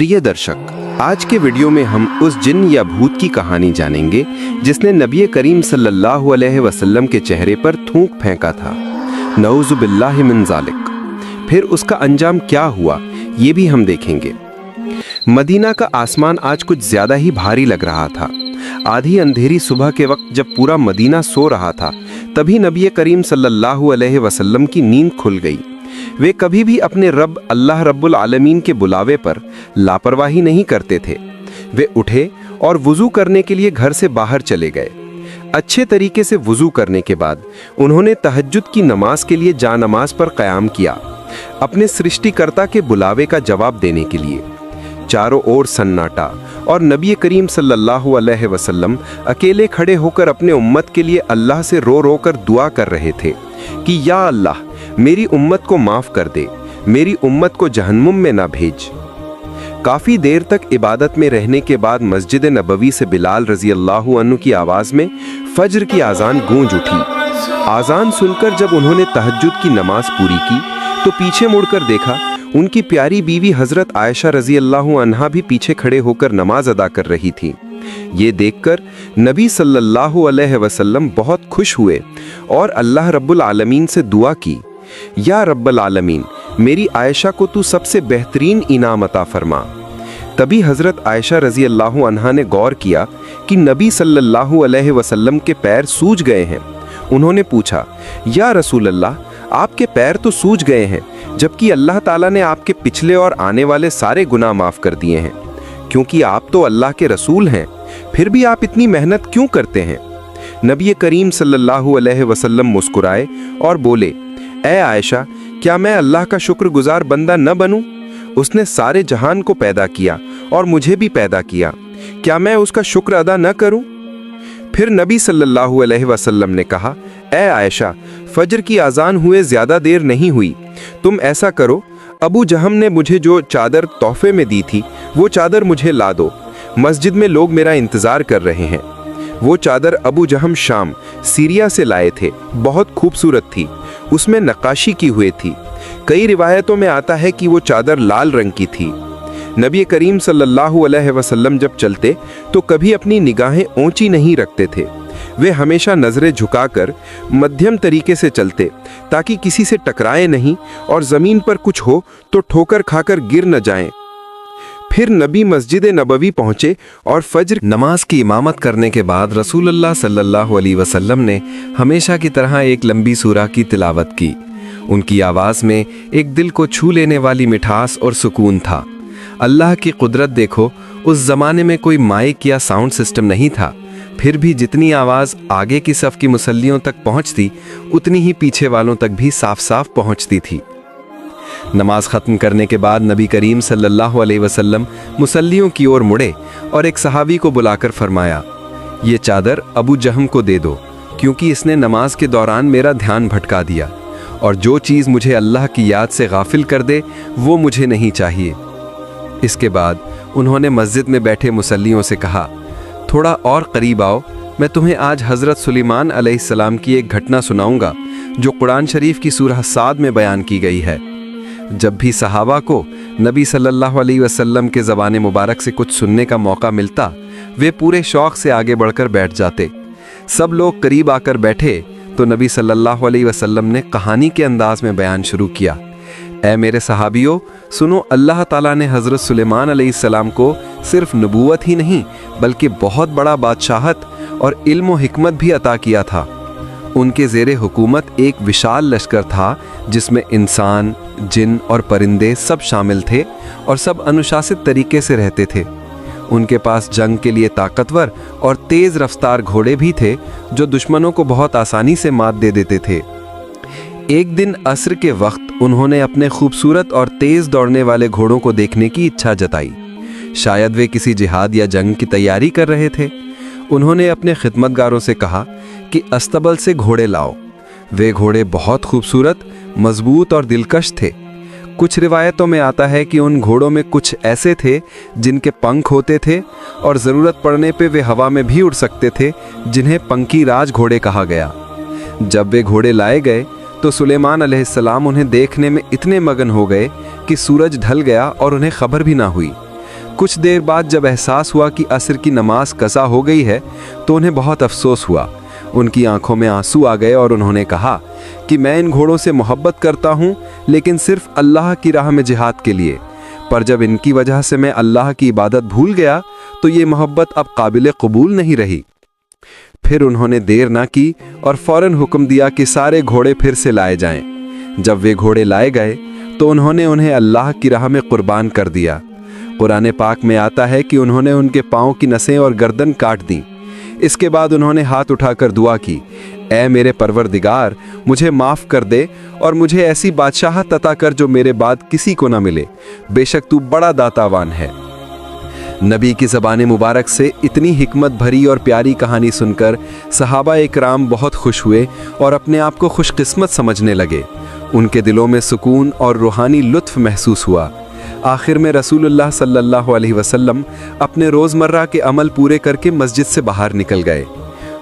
प्रिय दर्शक, आज के वीडियो में हम उस जिन या भूत की कहानी जानेंगे जिसने नबी करीम सल्लल्लाहु अलैहि वसल्लम के चेहरे पर थूक फेंका था। नऊज़ु बिल्लाहि मिन ज़ालिक। फिर उसका अंजाम क्या हुआ ये भी हम देखेंगे। मदीना का आसमान आज कुछ ज्यादा ही भारी लग रहा था। आधी अंधेरी सुबह के वक्त जब पूरा मदीना सो रहा था, तभी नबी करीम सल्लल्लाहु अलैहि वसल्लम की नींद खुल गई। वे कभी भी अपने रब अल्लाह रब्बुल आलमीन के बुलावे पर लापरवाही नहीं करते थे। वे उठे और वुज़ू करने के लिए घर से बाहर चले गए। अच्छे तरीके से वुज़ू करने के बाद उन्होंने तहज्जुद की नमाज के लिए जानमाज पर क़याम किया, अपने सृष्टिकर्ता के बुलावे का जवाब देने के लिए। चारों ओर सन्नाटा और नबी करीम सल्लल्लाहु अलैहि वसल्लम अकेले खड़े होकर अपने उम्मत के लिए अल्लाह से रो रो कर दुआ कर रहे थे कि या अल्लाह, मेरी उम्मत को माफ़ कर दे, मेरी उम्मत को जहन्नुम में ना भेज। काफ़ी देर तक इबादत में रहने के बाद मस्जिद नबवी से बिलाल रज़ी अल्लाहु अन्हु की आवाज़ में फज्र की आज़ान गूंज उठी। आज़ान सुनकर जब उन्होंने तहज्जुद की नमाज पूरी की तो पीछे मुड़कर देखा, उनकी प्यारी बीवी हज़रत आयशा रज़ी अल्लाहु अन्हा भी पीछे खड़े होकर नमाज अदा कर रही थी। ये देखकर नबी सल्लल्लाहु अलैहि वसल्लम बहुत खुश हुए और अल्लाह रब्बुल आलमीन से दुआ की, या रब्बुल आलमीन, मेरी आयशा को तू सबसे बेहतरीन इनाम अता फरमा। तभी हज़रत आयशा रज़ी अल्लाहु अन्हा ने गौर किया कि नबी सल्लल्लाहु अलैहि वसल्लम के पैर सूज गए हैं। उन्होंने पूछा, या रसूल अल्लाह, आपके पैर तो सूज गए हैं, जबकि अल्लाह ताला ने आपके पिछले और आने वाले सारे गुनाह माफ़ कर दिए हैं। क्योंकि आप तो अल्लाह के रसूल हैं, फिर भी आप इतनी मेहनत क्यों करते हैं? नबी करीम सल्लल्लाहु अलैहि वसल्लम मुस्कुराए और बोले, ए आयशा, क्या मैं अल्लाह का शुक्रगुजार बंदा न बनूं? उसने सारे जहान को पैदा किया और मुझे भी पैदा किया, क्या मैं उसका शुक्र अदा न करूं? फिर नबी सल्लल्लाहु अलैहि वसल्लम ने कहा, ए आयशा, फजर की आज़ान हुए ज़्यादा देर नहीं हुई, तुम ऐसा करो, अबू जहम ने मुझे जो चादर तोहफे में दी थी वो चादर मुझे ला दो। मस्जिद में लोग मेरा इंतज़ार कर रहे हैं। वो चादर अबू जहम शाम सीरिया से लाए थे, बहुत खूबसूरत थी, उसमें नक्काशी की हुई थी। कई रिवायतों में आता है कि वो चादर लाल रंग की थी। नबी करीम सल्लल्लाहु अलैहि वसल्लम जब चलते तो कभी अपनी निगाहें ऊंची नहीं रखते थे। वे हमेशा नज़रें झुकाकर मध्यम तरीके से चलते ताकि किसी से टकराए नहीं और ज़मीन पर कुछ हो तो ठोकर खाकर गिर न जाएं। फिर नबी मस्जिद नबवी पहुँचे और फज्र नमाज की इमामत करने के बाद रसूलुल्लाह सल्लल्लाहु अलैहि वसल्लम ने हमेशा की तरह एक लंबी सूरा की तिलावत की। उनकी आवाज़ में एक दिल को छू लेने वाली मिठास और सुकून था। अल्लाह की कुदरत देखो, उस ज़माने में कोई माइक या साउंड सिस्टम नहीं था, फिर भी जितनी आवाज़ आगे की सफ़ की मुसल्लियों तक पहुंचती, उतनी ही पीछे वालों तक भी साफ साफ पहुंचती थी। नमाज ख़त्म करने के बाद नबी करीम सल्लल्लाहु अलैहि वसल्लम मुसल्लियों की ओर मुड़े और एक सहाबी को बुलाकर फरमाया, ये चादर अबू जहम को दे दो, क्योंकि इसने नमाज के दौरान मेरा ध्यान भटका दिया, और जो चीज़ मुझे अल्लाह की याद से गाफिल कर दे वो मुझे नहीं चाहिए। इसके बाद उन्होंने मस्जिद में बैठे मुसल्लियों से कहा, थोड़ा और करीब आओ, मैं तुम्हें आज हज़रत सुलेमान अलैहिस्सलाम की एक घटना सुनाऊंगा जो कुरान शरीफ की सूरह साद में बयान की गई है। जब भी सहाबा को नबी सल्लल्लाहु अलैहि वसल्लम के ज़बान मुबारक से कुछ सुनने का मौका मिलता, वे पूरे शौक़ से आगे बढ़कर बैठ जाते। सब लोग करीब आकर बैठे तो नबी सल्लल्लाहु अलैहि वसल्लम ने कहानी के अंदाज में बयान शुरू किया, ऐ मेरे सहाबियों, सुनो, अल्लाह ताला ने हज़रत सुलेमान अलैहिस्सलाम को सिर्फ नबूवत ही नहीं बल्कि बहुत बड़ा बादशाहत और इल्म व हिकमत भी अता किया था। उनके ज़ेरे हुकूमत एक विशाल लश्कर था जिसमें इंसान, जिन और परिंदे सब शामिल थे और सब अनुशासित तरीके से रहते थे। उनके पास जंग के लिए ताकतवर और तेज़ रफ्तार घोड़े भी थे जो दुश्मनों को बहुत आसानी से मात दे देते थे। एक दिन असर के वक्त उन्होंने अपने खूबसूरत और तेज़ दौड़ने वाले घोड़ों को देखने की इच्छा जताई। शायद वे किसी जिहाद या जंग की तैयारी कर रहे थे। उन्होंने अपने खिदमतगारों से कहा कि अस्तबल से घोड़े लाओ। वे घोड़े बहुत खूबसूरत, मजबूत और दिलकश थे। कुछ रिवायतों में आता है कि उन घोड़ों में कुछ ऐसे थे जिनके पंख होते थे और ज़रूरत पड़ने पे वे हवा में भी उड़ सकते थे, जिन्हें पंखी राज घोड़े कहा गया। जब वे घोड़े लाए गए तो सुलेमान अलैहिस्सलाम उन्हें देखने में इतने मगन हो गए कि सूरज ढल गया और उन्हें खबर भी ना हुई। कुछ देर बाद जब एहसास हुआ कि असर की नमाज कज़ा हो गई है तो उन्हें बहुत अफसोस हुआ। उनकी आंखों में आंसू आ गए और उन्होंने कहा कि मैं इन घोड़ों से मोहब्बत करता हूँ, लेकिन सिर्फ अल्लाह की राह में जिहाद के लिए। पर जब इनकी वजह से मैं अल्लाह की इबादत भूल गया तो ये मोहब्बत अब काबिल कबूल नहीं रही। फिर उन्होंने देर ना की और फौरन हुक्म दिया कि सारे घोड़े फिर से लाए जाएं। जब वे घोड़े लाए गए तो उन्होंने उन्हें अल्लाह की राह में कुर्बान कर दिया। कुरान पाक में आता है कि उन्होंने उनके पाँव की नसें और गर्दन काट दी। इसके बाद उन्होंने हाथ उठाकर दुआ की, ऐ मेरे परवरदिगार, मुझे माफ़ कर दे और मुझे ऐसी बादशाहत अता कर जो मेरे बाद किसी को ना मिले। बेशक तू बड़ा दातावान है। नबी की ज़बान मुबारक से इतनी हिकमत भरी और प्यारी कहानी सुनकर सहाबा इकराम बहुत खुश हुए और अपने आप को खुशकिस्मत समझने लगे। उनके दिलों में सुकून और रूहानी लुत्फ़ महसूस हुआ। आखिर में रसूलुल्लाह सल्लल्लाहु अलैहि वसल्लम अपने रोज़मर्रा के अमल पूरे करके मस्जिद से बाहर निकल गए।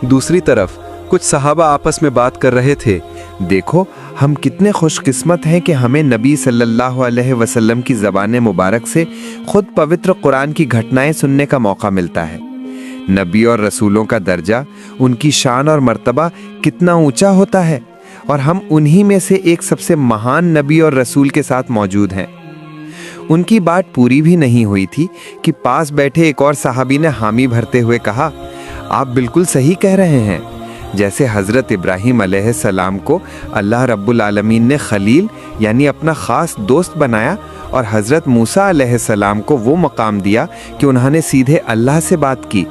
दूसरी तरफ कुछ सहाबा आपस में बात कर रहे थे, देखो हम कितने खुशकिस्मत हैं कि हमें नबी सल्लल्लाहु अलैहि वसल्लम की ज़बान मुबारक से खुद पवित्र कुरान की घटनाएं सुनने का मौका मिलता है। नबी और रसूलों का दर्जा, उनकी शान और मर्तबा कितना ऊंचा होता है और हम उन्हीं में से एक सबसे महान नबी और रसूल के साथ मौजूद हैं। उनकी बात पूरी भी नहीं हुई थी कि पास बैठे एक और सहाबी ने हामी भरते हुए कहा, आप बिल्कुल सही कह रहे हैं। जैसे हज़रत इब्राहीम अलैहिस्सलाम को अल्लाह रब्बुल आलमीन ने खलील यानी अपना ख़ास दोस्त बनाया और हज़रत मूसा अलैहिस्सलाम को वो मकाम दिया कि उन्होंने सीधे अल्लाह से बात की,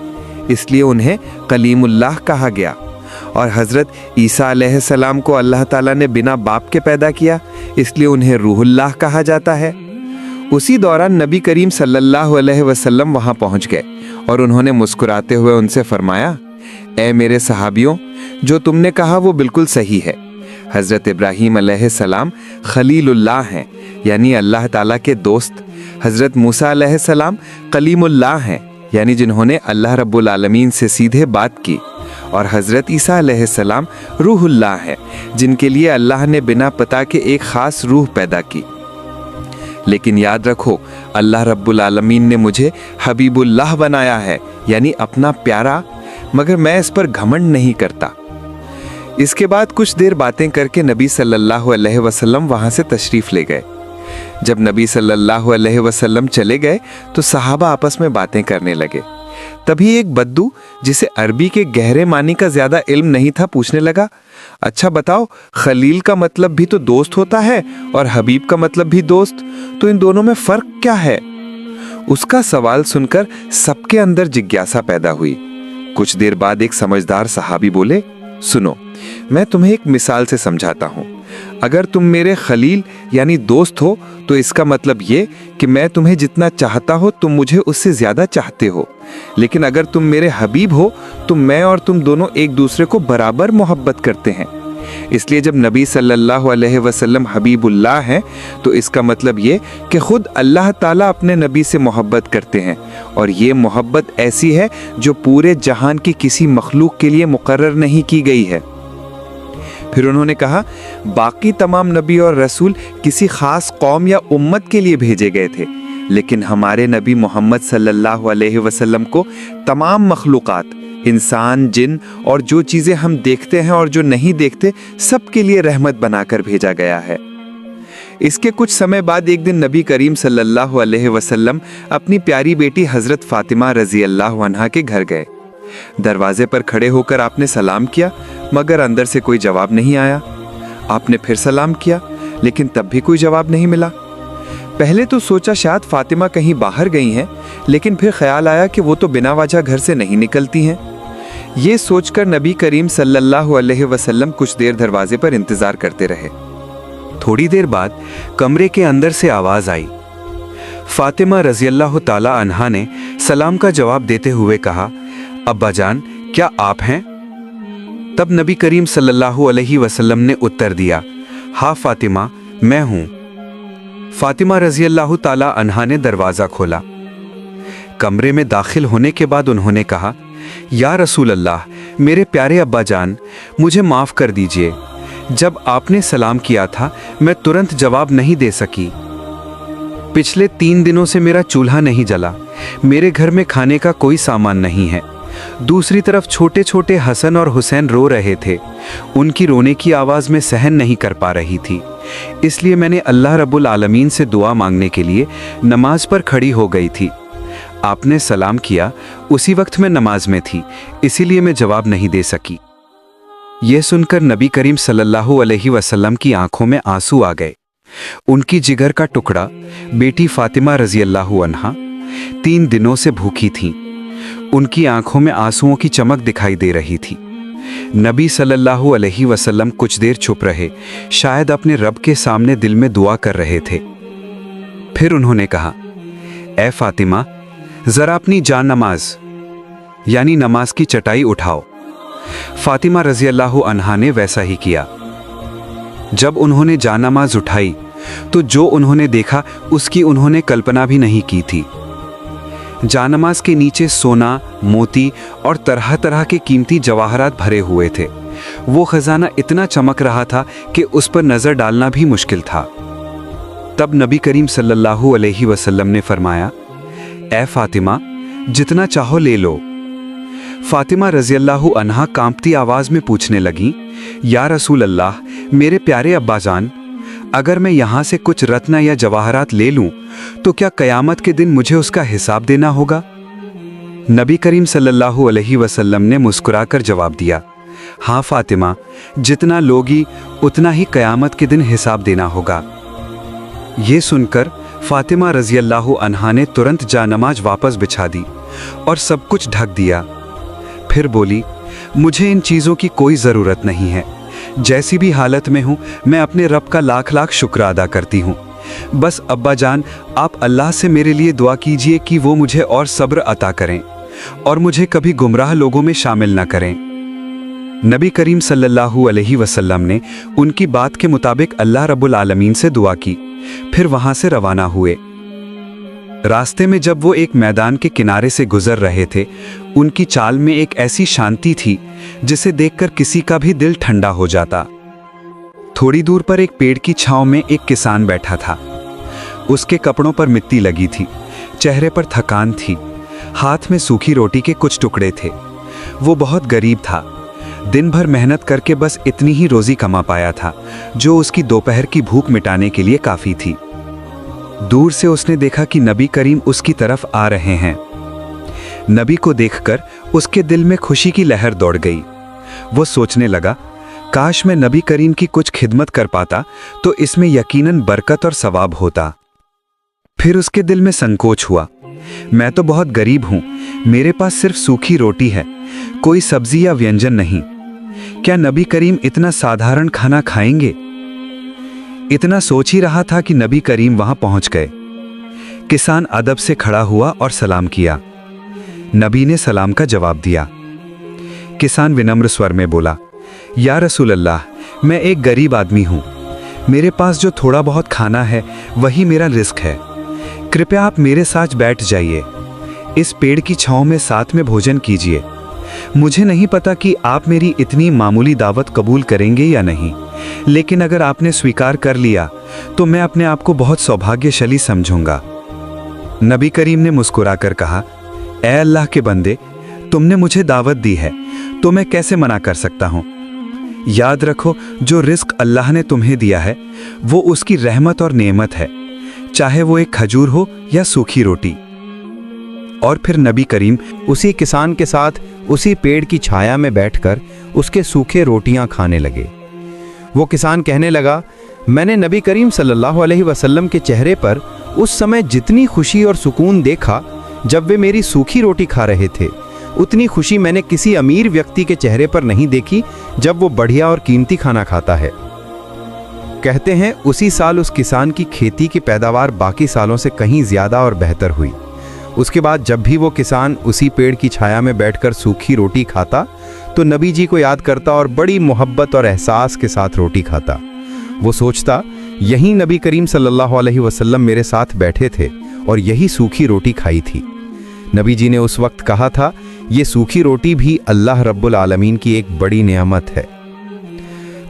इसलिए उन्हें कलीमुल्लाह कहा गया। और हज़रत ईसा अलैहिस्सलाम को अल्लाह ताला ने बिना बाप के पैदा किया, इसलिए उन्हें रूहुल्लाह कहा जाता है। उसी दौरान नबी करीम सल्लल्लाहु अलैहि वसल्लम वहाँ पहुँच गए और उन्होंने मुस्कुराते हुए उनसे फरमाया, ऐ मेरे सहाबियों, जो तुमने कहा वो बिल्कुल सही है। हज़रत इब्राहीम अलैहिस्सलाम खलीलुल्लाह हैं, यानी अल्लाह ताला के दोस्त। हज़रत मूसा अलैहिस्सलाम कलीमुल्लाह हैं, यानी जिन्होंने अल्लाह रब्बुल आलमीन से सीधे बात की। और हज़रत ईसा अलैहिस्सलाम रूहुल्लाह हैं, जिनके लिए अल्लाह ने बिना पता के एक ख़ास रूह पैदा की। लेकिन याद रखो, अल्लाह रब्बुल आलमीन ने मुझे हबीबुल्लाह बनाया है, यानी अपना प्यारा, मगर मैं इस पर घमंड नहीं करता। इसके बाद कुछ देर बातें करके नबी सल्लल्लाहु अलैहि वसल्लम वहाँ से तशरीफ़ ले गए। जब नबी सल्लल्लाहु अलैहि वसल्लम चले गए तो सहाबा आपस में बातें करने लगे। तभी एक बद्दू, जिसे अरबी के गहरे मानी का ज़्यादा इल्म नहीं था, पूछने लगा, अच्छा बताओ, खलील का मतलब भी तो दोस्त होता है और हबीब का मतलब भी दोस्त, तो इन दोनों में फ़र्क क्या है? उसका सवाल सुनकर सबके अंदर जिज्ञासा पैदा हुई। कुछ देर बाद एक समझदार सहाबी बोले, सुनो, मैं तुम्हें एक मिसाल से समझाता हूँ। अगर तुम मेरे खलील यानी दोस्त हो तो इसका मतलब ये कि मैं तुम्हें जितना चाहता हो तुम मुझे उससे ज़्यादा चाहते हो। लेकिन अगर तुम मेरे हबीब हो तो मैं और तुम दोनों एक दूसरे को बराबर मोहब्बत करते हैं। इसलिए जब नबी सल्लल्लाहु अलैहि वसल्लम हबीबुल्लाह हैं तो इसका मतलब ये कि खुद अल्लाह ताला अपने नबी से मोहब्बत करते हैं, और ये मोहब्बत ऐसी है जो पूरे जहान की किसी मखलूक के लिए मुकर्रर नहीं की गई है। फिर उन्होंने कहा, बाकी तमाम नबी और रसूल किसी खास कौम या उम्मत के लिए भेजे गए थे, लेकिन हमारे नबी मोहम्मद सल्लल्लाहु अलैहि वसल्लम को तमाम मखलूक़ात, इंसान, जिन और जो चीज़ें हम देखते हैं और जो नहीं देखते, सब के लिए रहमत बनाकर भेजा गया है। इसके कुछ समय बाद एक दिन नबी करीम सल्लल्लाहु अलैहि वसल्लम अपनी प्यारी बेटी हज़रत फ़ातिमा रज़ी अल्लाह अन्हा के घर गए। दरवाजे पर खड़े होकर आपने सलाम किया, मगर अंदर से कोई जवाब नहीं आया। आपने फिर सलाम किया, लेकिन तब भी कोई जवाब नहीं मिला। पहले तो सोचा शायद फ़ातिमा कहीं बाहर गई हैं, लेकिन फिर ख्याल आया कि वो तो बिना वजह घर से नहीं निकलती हैं। ये सोचकर नबी करीम सल्लल्लाहु अलैहि वसल्लम कुछ देर दरवाजे पर इंतज़ार करते रहे। थोड़ी देर बाद कमरे के अंदर से आवाज़ आई। फ़ातिमा रज़ी अल्लाह ताला अन्हा ने सलाम का जवाब देते हुए कहा, अब्बा जान, क्या आप हैं? तब नबी करीम सल्लल्लाहु अलैहि वसल्लम ने उत्तर दिया, हाँ फ़ातिमा, मैं हूँ। फ़ातिमा रज़ी अल्लाह ताला अन्हा ने दरवाज़ा खोला। कमरे में दाखिल होने के बाद उन्होंने कहा, या रसूल अल्लाह, मेरे प्यारे अब्बा जान, मुझे माफ़ कर दीजिए। जब आपने सलाम किया था मैं तुरंत जवाब नहीं दे सकी। पिछले 3 दिनों से मेरा चूल्हा नहीं जला, मेरे घर में खाने का कोई सामान नहीं है। दूसरी तरफ छोटे छोटे हसन और हुसैन रो रहे थे। उनकी रोने की आवाज़ में सहन नहीं कर पा रही थी, इसलिए मैंने अल्लाह रब्बुल आलमीन से दुआ मांगने के लिए नमाज पर खड़ी हो गई थी। आपने सलाम किया, उसी वक्त मैं नमाज में थी, इसीलिए मैं जवाब नहीं दे सकी। यह सुनकर नबी करीम सल्लल्लाहु अलैहि वसल्लम की आंखों में आंसू आ गए। उनकी जिगर का टुकड़ा बेटी फातिमा रजी अल्लाहु अन्हा 3 दिनों से भूखी थीं। उनकी आंखों में आंसुओं की चमक दिखाई दे रही थी। नबी सल्लल्लाहु अलैहि वसल्लम कुछ देर चुप रहे, शायद अपने रब के सामने दिल में दुआ कर रहे थे। फिर उन्होंने कहा, ए फातिमा, जरा अपनी जान नमाज यानी नमाज की चटाई उठाओ। फातिमा रजी अल्लाहु अन्हा ने वैसा ही किया। जब उन्होंने जानमाज उठाई तो जो उन्होंने देखा उसकी उन्होंने कल्पना भी नहीं की थी। जानमाज के नीचे सोना, मोती और तरह तरह के कीमती जवाहरात भरे हुए थे। वो खजाना इतना चमक रहा था कि उस पर नजर डालना भी मुश्किल था। तब नबी करीम सल्लल्लाहु अलैहि वसल्लम ने फरमाया, ए फातिमा, जितना चाहो ले लो। फातिमा रजी अल्लाहु अन्हा कांपती आवाज में पूछने लगी, या रसूल अल्लाह, मेरे प्यारे अब्बाजान, अगर मैं यहाँ से कुछ रत्न या जवाहरात ले लूं तो क्या कयामत के दिन मुझे उसका हिसाब देना होगा? नबी करीम सल्लल्लाहु अलैहि वसल्लम ने मुस्कुराकर जवाब दिया, हाँ फातिमा, जितना लोगी उतना ही कयामत के दिन हिसाब देना होगा। ये सुनकर फातिमा रजी अल्लाहु अन्हा ने तुरंत जानमाज वापस बिछा दी और सब कुछ ढक दिया। फिर बोली, मुझे इन चीज़ों की कोई ज़रूरत नहीं है। जैसी भी हालत में हूँ, मैं अपने रब का लाख लाख शुक्र अदा करती हूँ। बस अब्बा जान, आप अल्लाह से मेरे लिए दुआ कीजिए कि वो मुझे और सब्र अता करें और मुझे कभी गुमराह लोगों में शामिल न करें। नबी करीम सल्लल्लाहु अलैहि वसल्लम ने उनकी बात के मुताबिक अल्लाह रब्बुल आलमीन से दुआ की, फिर वहाँ से रवाना हुए। रास्ते में जब वो एक मैदान के किनारे से गुजर रहे थे, उनकी चाल में एक ऐसी शांति थी जिसे देखकर किसी का भी दिल ठंडा हो जाता। थोड़ी दूर पर एक पेड़ की छांव में एक किसान बैठा था। उसके कपड़ों पर मिट्टी लगी थी, चेहरे पर थकान थी, हाथ में सूखी रोटी के कुछ टुकड़े थे। वो बहुत गरीब था, दिन भर मेहनत करके बस इतनी ही रोजी कमा पाया था जो उसकी दोपहर की भूख मिटाने के लिए काफी थी। दूर से उसने देखा कि नबी करीम उसकी तरफ आ रहे हैं। नबी को देखकर उसके दिल में खुशी की लहर दौड़ गई। वो सोचने लगा, काश मैं नबी करीम की कुछ खिदमत कर पाता तो इसमें यकीनन बरकत और सवाब होता। फिर उसके दिल में संकोच हुआ, मैं तो बहुत गरीब हूं, मेरे पास सिर्फ सूखी रोटी है, कोई सब्जी या व्यंजन नहीं। क्या नबी करीम इतना साधारण खाना खाएंगे? इतना सोच ही रहा था कि नबी करीम वहां पहुंच गए। किसान अदब से खड़ा हुआ और सलाम किया। नबी ने सलाम का जवाब दिया। किसान विनम्र स्वर में बोला, या रसूल अल्लाह, मैं एक गरीब आदमी हूं, मेरे पास जो थोड़ा बहुत खाना है वही मेरा रिस्क है। कृपया आप मेरे साथ बैठ जाइए, इस पेड़ की छांव में साथ में भोजन कीजिए। मुझे नहीं पता कि आप मेरी इतनी मामूली दावत कबूल करेंगे या नहीं, लेकिन अगर आपने स्वीकार कर लिया तो मैं अपने आप को बहुत सौभाग्यशाली समझूंगा। नबी करीम ने मुस्कुराकर कहा, ए अल्लाह के बंदे, तुमने मुझे दावत दी है तो मैं कैसे मना कर सकता हूं। याद रखो, जो रिस्क अल्लाह ने तुम्हें दिया है वो उसकी रहमत और नेमत है, चाहे वो एक खजूर हो या सूखी रोटी। और फिर नबी करीम उसी किसान के साथ उसी पेड़ की छाया में बैठकर उसके सूखे रोटियां खाने लगे। वो किसान कहने लगा, मैंने नबी करीम सल्लल्लाहु अलैहि वसल्लम के चेहरे पर उस समय जितनी खुशी और सुकून देखा जब वे मेरी सूखी रोटी खा रहे थे, उतनी खुशी मैंने किसी अमीर व्यक्ति के चेहरे पर नहीं देखी जब वो बढ़िया और कीमती खाना खाता है। कहते हैं उसी साल उस किसान की खेती की पैदावार बाकी सालों से कहीं ज्यादा और बेहतर हुई। उसके बाद जब भी वो किसान उसी पेड़ की छाया में बैठकर सूखी रोटी खाता तो नबी जी को याद करता और बड़ी मोहब्बत और एहसास के साथ रोटी खाता। वो सोचता, यही नबी करीम सल्लल्लाहु अलैहि वसल्लम मेरे साथ बैठे थे और यही सूखी रोटी खाई थी। नबी जी ने उस वक्त कहा था, ये सूखी रोटी भी अल्लाह रब्बुल आलमीन की एक बड़ी नेमत है।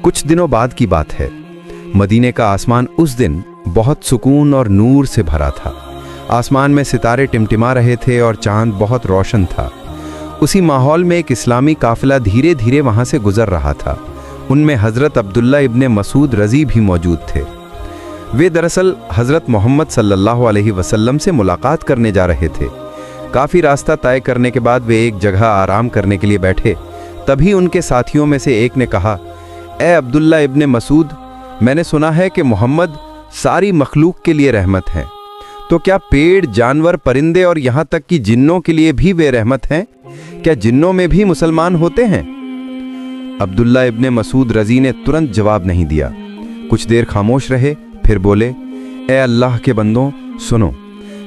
कुछ दिनों बाद की बात है, मदीने का आसमान उस दिन बहुत सुकून और नूर से भरा था। आसमान में सितारे टिमटिमा रहे थे और चांद बहुत रोशन था। उसी माहौल में एक इस्लामी काफिला धीरे धीरे वहाँ से गुजर रहा था। उनमें हज़रत अब्दुल्ला इब्ने मसूद रज़ी भी मौजूद थे। वे दरअसल हज़रत मोहम्मद सल्लल्लाहु अलैहि वसल्लम से मुलाकात करने जा रहे थे। काफ़ी रास्ता तय करने के बाद वे एक जगह आराम करने के लिए बैठे। तभी उनके साथियों में से एक ने कहा, ए अब्दुल्ला इब्ने मसूद, मैंने सुना है कि मोहम्मद सारी मखलूक के लिए रहमत हैं, तो क्या पेड़, जानवर, परिंदे और यहाँ तक कि जिन्नों के लिए भी वे रहमत हैं? क्या जिन्नों में भी मुसलमान होते हैं? अब्दुल्ला इब्ने मसूद रज़ी ने तुरंत जवाब नहीं दिया। कुछ देर खामोश रहे, फिर बोले, ए अल्लाह के बंदों, सुनो,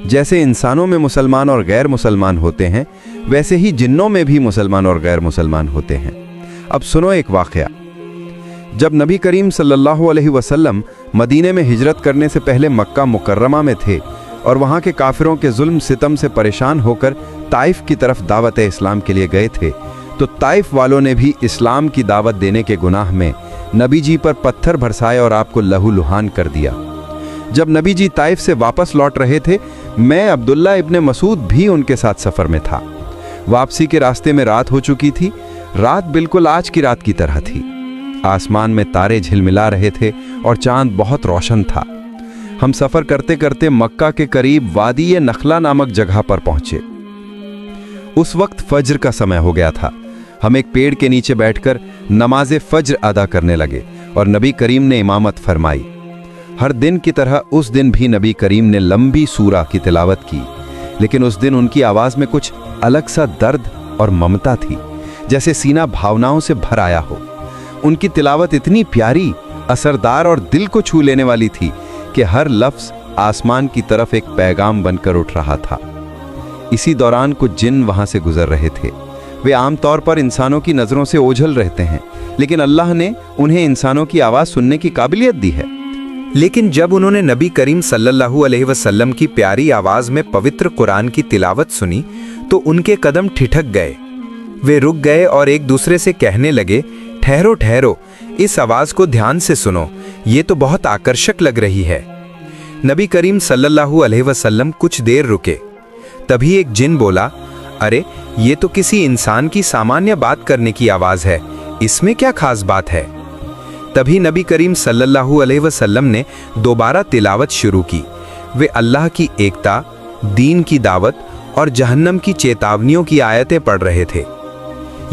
जैसे इंसानों में मुसलमान और गैर मुसलमान होते हैं, वैसे ही जिन्नों में भी मुसलमान और गैर मुसलमान होते हैं। अब सुनो एक वाक़या। जब नबी करीम सल्लल्लाहु अलैहि वसल्लम मदीने में हिजरत करने से पहले मक्का मुकर्रमा में थे और वहाँ के काफिरों के जुल्म सितम से परेशान होकर ताइफ की तरफ दावत इस्लाम के लिए गए थे, तो ताइफ वालों ने भी इस्लाम की दावत देने के गुनाह में नबी जी पर पत्थर बरसाए और आपको लहूलुहान कर दिया। जब नबी जी ताइफ से वापस लौट रहे थे, मैं अब्दुल्ला इब्ने मसूद भी उनके साथ सफ़र में था। वापसी के रास्ते में रात हो चुकी थी। रात बिल्कुल आज की रात की तरह थी। आसमान में तारे झिलमिला रहे थे और चांद बहुत रोशन था। हम सफ़र करते करते मक्का के करीब वादी नखला नामक जगह पर पहुंचे। उस वक्त फज्र का समय हो गया था। हम एक पेड़ के नीचे बैठकर नमाज फज्र अदा करने लगे और नबी करीम ने इमामत फरमाई। हर दिन की तरह उस दिन भी नबी करीम ने लंबी सूरा की तिलावत की, लेकिन उस दिन उनकी आवाज़ में कुछ अलग सा दर्द और ममता थी, जैसे सीना भावनाओं से भर आया हो। उनकी तिलावत इतनी प्यारी, असरदार और दिल को छू लेने वाली थी कि हर लफ्ज़ आसमान की तरफ एक पैगाम बनकर उठ रहा था। इसी दौरान कुछ जिन वहाँ से गुजर रहे थे। वे आमतौर पर इंसानों की नज़रों से ओझल रहते हैं, लेकिन अल्लाह ने उन्हें इंसानों की आवाज़ सुनने की काबिलियत दी है। लेकिन जब उन्होंने नबी करीम सल्लल्लाहु अलैहि वसल्लम की प्यारी आवाज़ में पवित्र कुरान की तिलावत सुनी तो उनके कदम ठिठक गए। वे रुक गए और एक दूसरे से कहने लगे, ठहरो ठहरो, इस आवाज़ को ध्यान से सुनो, ये तो बहुत आकर्षक लग रही है। नबी करीम सल्लल्लाहु अलैहि वसल्लम कुछ देर रुके। तभी एक जिन बोला, अरे ये तो किसी इंसान की सामान्य बात करने की आवाज़ है, इसमें क्या खास बात है? तभी नबी करीम सल्लल्लाहु अलैहि वसल्लम ने दोबारा तिलावत शुरू की। वे अल्लाह की एकता, दीन की दावत और जहन्नम की चेतावनियों की आयतें पढ़ रहे थे।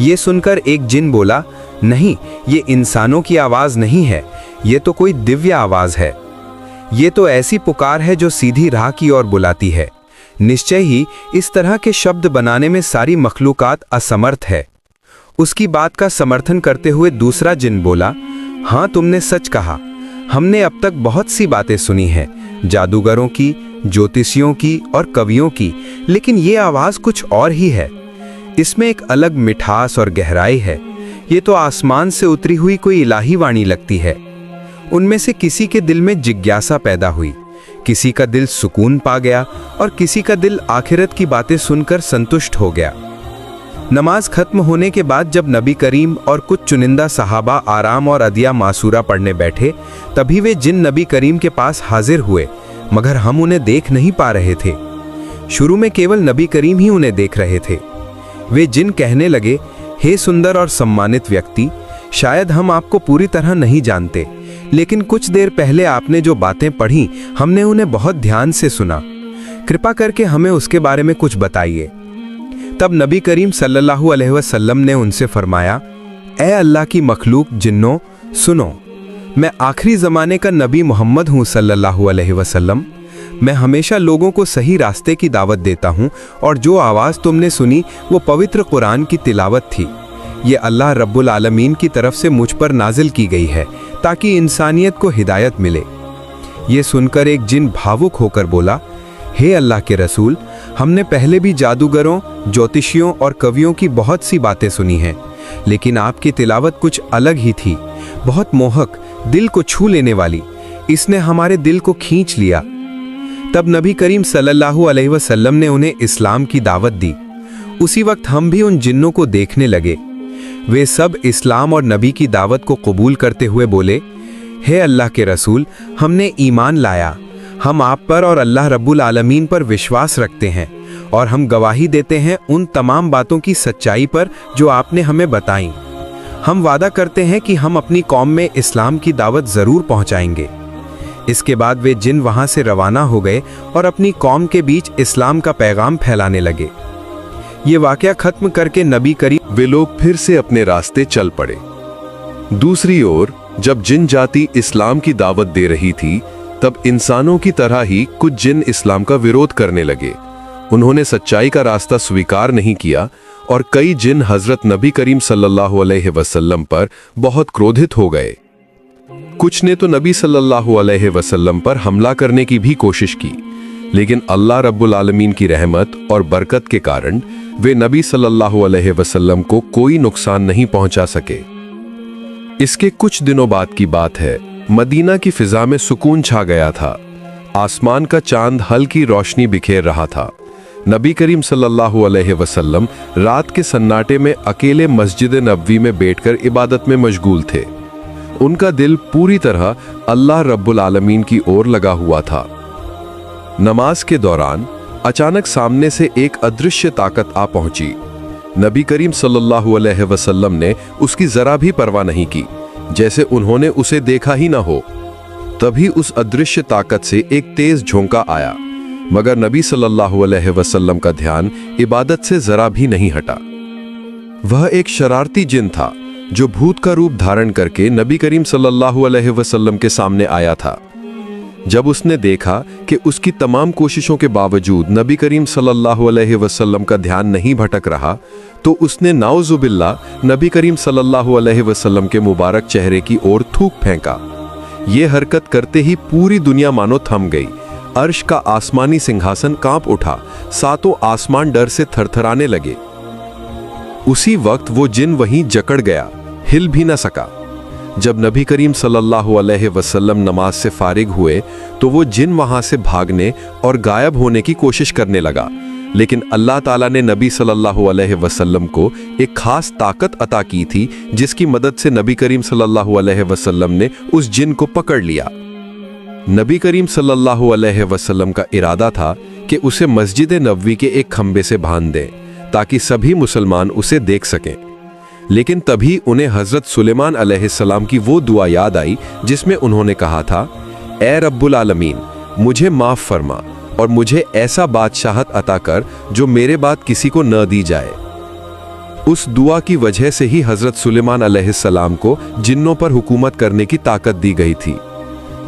ये सुनकर एक जिन बोला, नहीं, ये इंसानों की आवाज़ नहीं है, ये तो कोई दिव्य आवाज़ है। ये तो ऐसी पुकार है जो सीधी राह की ओर बुलाती है। निश्चय ही इस तरह के शब्द बनाने में सारी मखलूकात असमर्थ है। उसकी बात का समर्थन करते हुए दूसरा जिन बोला, हाँ, तुमने सच कहा। हमने अब तक बहुत सी बातें सुनी हैं, जादूगरों की, ज्योतिषियों की और कवियों की, लेकिन ये आवाज़ कुछ और ही है। इसमें एक अलग मिठास और गहराई है। ये तो आसमान से उतरी हुई कोई इलाही वाणी लगती है। उनमें से किसी के दिल में जिज्ञासा पैदा हुई, किसी का दिल सुकून पा गया और किसी का दिल आखिरत की बातें सुनकर संतुष्ट हो गया। नमाज खत्म होने के बाद जब नबी करीम और कुछ चुनिंदा सहाबा आराम और अदिया मासूरा पढ़ने बैठे, तभी वे जिन नबी करीम के पास हाजिर हुए, मगर हम उन्हें देख नहीं पा रहे थे। शुरू में केवल नबी करीम ही उन्हें देख रहे थे। वे जिन कहने लगे, हे सुंदर और सम्मानित व्यक्ति, शायद हम आपको पूरी तरह नहीं जानते, लेकिन कुछ देर पहले आपने जो बातें पढ़ी, हमने उन्हें बहुत ध्यान से सुना। कृपा करके हमें उसके बारे में कुछ बताइए। तब नबी करीम सल्लल्लाहु अलैहि वसल्लम ने उनसे फरमाया, ए अल्लाह की मखलूक जिन्नों, सुनो, मैं आखिरी ज़माने का नबी मोहम्मद हूँ सल्लल्लाहु अलैहि वसल्लम। मैं हमेशा लोगों को सही रास्ते की दावत देता हूँ और जो आवाज़ तुमने सुनी वो पवित्र कुरान की तिलावत थी। ये अल्लाह रब्बुल आलमीन की तरफ से मुझ पर नाजिल की गई है ताकि इंसानियत को हिदायत मिले। ये सुनकर एक जिन भावुक होकर बोला, हे अल्लाह के रसूल, हमने पहले भी जादूगरों, ज्योतिषियों और कवियों की बहुत सी बातें सुनी हैं, लेकिन आपकी तिलावत कुछ अलग ही थी, बहुत मोहक, दिल को छू लेने वाली। इसने हमारे दिल को खींच लिया। तब नबी करीम सल्लल्लाहु अलैहि वसल्लम ने उन्हें इस्लाम की दावत दी। उसी वक्त हम भी उन जिन्नों को देखने लगे। वे सब इस्लाम और नबी की दावत को कबूल करते हुए बोले, हे अल्लाह के रसूल, हमने ईमान लाया, हम आप पर और अल्लाह रब्बुल आलमीन पर विश्वास रखते हैं और हम गवाही देते हैं उन तमाम बातों की सच्चाई पर जो आपने हमें बताई। हम वादा करते हैं कि हम अपनी कौम में इस्लाम की दावत ज़रूर पहुंचाएंगे। इसके बाद वे जिन वहां से रवाना हो गए और अपनी कौम के बीच इस्लाम का पैगाम फैलाने लगे। ये वाक़या खत्म करके नबी करीम वे लोग फिर से अपने रास्ते चल पड़े। दूसरी ओर जब जिन जाति इस्लाम की दावत दे रही थी, तब इंसानों की तरह ही कुछ जिन इस्लाम का विरोध करने लगे। उन्होंने सच्चाई का रास्ता स्वीकार नहीं किया और कई जिन हजरत नबी करीम सल्लल्लाहु अलैहि वसल्लम पर बहुत क्रोधित हो गए। कुछ ने तो नबी सल्लल्लाहु अलैहि वसल्लम पर हमला करने की भी कोशिश की, लेकिन अल्लाह रब्बुल आलमीन की रहमत और बरकत के कारण वे नबी सल्लल्लाहु अलैहि वसल्लम को कोई नुकसान नहीं पहुंचा सके। इसके कुछ दिनों बाद की बात है, मदीना की फिजा में सुकून छा गया था। आसमान का चांद हल्की रोशनी बिखेर रहा था। नबी करीम सल्लल्लाहु अलैहि वसल्लम रात के सन्नाटे में अकेले मस्जिद नबवी में बैठकर इबादत में मशगूल थे। उनका दिल पूरी तरह अल्लाह रब्बुल आलमीन की ओर लगा हुआ था। नमाज के दौरान अचानक सामने से एक अदृश्य ताकत आ पहुंची। नबी करीम सल्लल्लाहु अलैहि वसल्लम ने उसकी जरा भी परवाह नहीं की, जैसे उन्होंने उसे देखा ही ना हो। तभी उस अदृश्य ताकत से एक तेज झोंका आया, मगर नबी सल्लल्लाहु अलैहि वसल्लम का ध्यान इबादत से जरा भी नहीं हटा। वह एक शरारती जिन था जो भूत का रूप धारण करके नबी करीम सल्लल्लाहु अलैहि वसल्लम के सामने आया था। जब उसने देखा कि उसकी तमाम कोशिशों के बावजूद नबी करीम सल्लल्लाहु अलैहि वसल्लम का ध्यान नहीं भटक रहा, तो उसने नाउजुबिल्लाह नबी करीम सल्लल्लाहु अलैहि वसल्लम के मुबारक चेहरे की ओर थूक फेंका। ये हरकत करते ही पूरी दुनिया मानो थम गई। अर्श का आसमानी सिंहासन कांप उठा, सातों आसमान डर से थरथराने लगे। उसी वक्त वो जिन वहीं जकड़ गया, हिल भी न सका। जब नबी करीम सल्लल्लाहु अलैहि वसल्लम नमाज से फारिग हुए, तो वो जिन वहां से भागने और गायब होने की कोशिश करने लगा, लेकिन अल्लाह ताला ने नबी सल्लल्लाहु अलैहि वसल्लम को एक खास ताकत अता की थी, जिसकी मदद से नबी करीम सल्लल्लाहु अलैहि वसल्लम ने उस जिन को पकड़ लिया। नबी करीम सल्लल्लाहु अलैहि वसल्लम का इरादा था कि उसे मस्जिद नबवी के एक खंबे से बांध दें, ताकि सभी मुसलमान उसे देख सकें। लेकिन तभी उन्हें हजरत सुलेमान अलैहिस्सलाम की वो दुआ याद आई, जिसमें उन्होंने कहा था, ए रब्बुल आलमीन, मुझे माफ फरमा और मुझे ऐसा बादशाहत अता कर जो मेरे बाद किसी को न दी जाए। उस दुआ की वजह से ही हजरत सुलेमान अलैहिस्सलाम को जिन्नों पर हुकूमत करने की ताकत दी गई थी।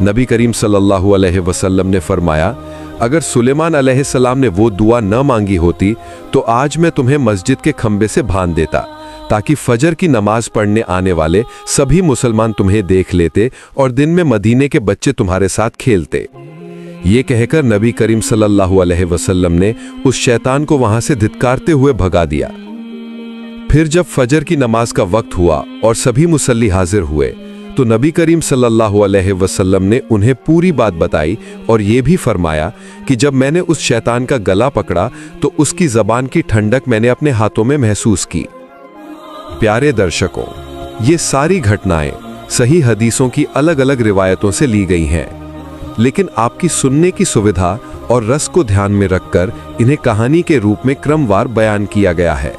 नबी करीम सल्लल्लाहु अलैहि वसल्लम ने फरमाया, अगर सुलेमान अलैहिस्सलाम ने वो दुआ न मांगी होती तो आज मैं तुम्हें मस्जिद के खंबे से बांध देता, ताकि फजर की नमाज पढ़ने आने वाले सभी मुसलमान तुम्हें देख लेते और दिन में मदीने के बच्चे तुम्हारे साथ खेलते। ये कहकर नबी करीम सल्लल्लाहु अलैहि वसल्लम ने उस शैतान को वहां से धिक्कारते हुए भगा दिया। फिर जब फजर की नमाज का वक्त हुआ और सभी मुसल्ली हाजिर हुए, तो नबी करीम सल्लल्लाहु अलैहि वसल्लम ने उन्हें पूरी बात बताई और ये भी फरमाया कि जब मैंने उस शैतान का गला पकड़ा तो उसकी जबान की ठंडक मैंने अपने हाथों में महसूस की। प्यारे दर्शकों, ये सारी घटनाएं सही हदीसों की अलग अलग रिवायतों से ली गई हैं, लेकिन आपकी सुनने की सुविधा और रस को ध्यान में रखकर इन्हें कहानी के रूप में क्रमवार बयान किया गया है।